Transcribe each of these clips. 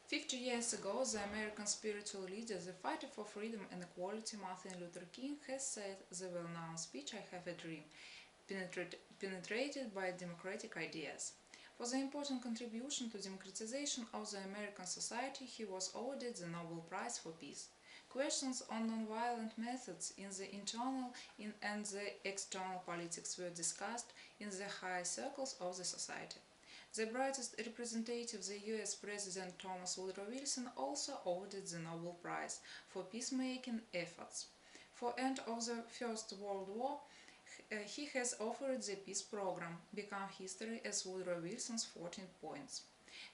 50 years ago, the American spiritual leader, the fighter for freedom and equality, Martin Luther King, has said the well-known speech, "I have a dream," penetrated by democratic ideas. For the important contribution to democratization of the American society, he was awarded the Nobel Prize for Peace. Questions on nonviolent methods in the internal and the external politics were discussed in the higher circles of the society. The brightest representative, the US President Thomas Woodrow Wilson, also awarded the Nobel Prize for peacemaking efforts. For end of the First World War, he has offered the peace program, become history as Woodrow Wilson's 14 points.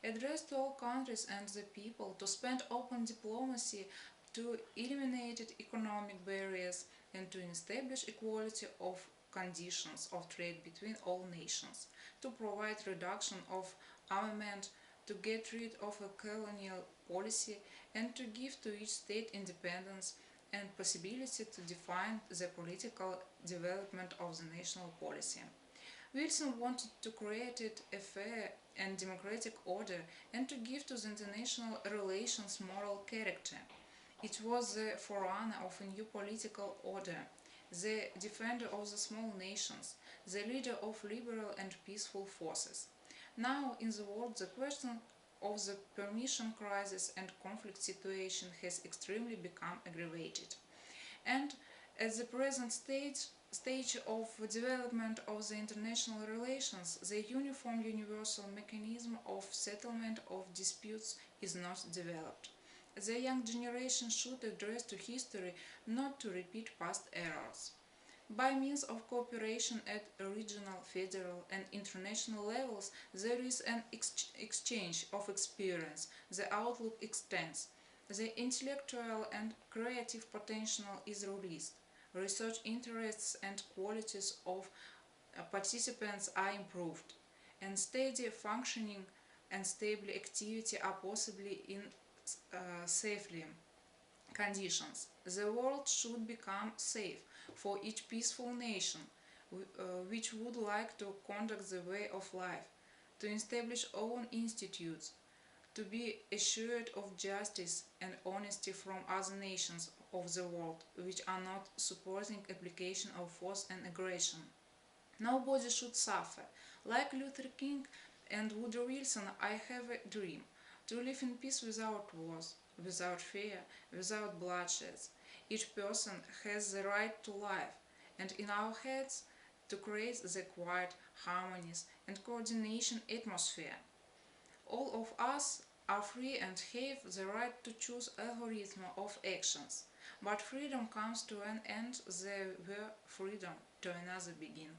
Addressed to all countries and the people to spend open diplomacy, to eliminate economic barriers, and to establish equality of conditions of trade between all nations, to provide reduction of armament, to get rid of a colonial policy, and to give to each state independence and possibility to define the political development of the national policy. Wilson wanted to create a fair and democratic order and to give to the international relations moral character. It was the forerunner of a new political order, the defender of the small nations, the leader of liberal and peaceful forces. Now in the world the question of the permission crisis and conflict situation has extremely become aggravated. And at the present stage of development of the international relations, the uniform universal mechanism of settlement of disputes is not developed. The young generation should address to history not to repeat past errors. By means of cooperation at regional, federal and international levels, there is an exchange of experience, the outlook extends, the intellectual and creative potential is released, research interests and qualities of participants are improved, and steady functioning and stable activity are possibly in safely conditions. The world should become safe for each peaceful nation which would like to conduct the way of life, to establish own institutes, to be assured of justice and honesty from other nations of the world which are not supporting application of force and aggression. Nobody should suffer. Like Luther King and Woodrow Wilson, I have a dream to live in peace without wars, without fear, without bloodshed. Each person has the right to life, and in our heads to create the quiet, harmonious and coordination atmosphere. All of us are free and have the right to choose algorithm of actions, but freedom comes to an end there where freedom to another begin.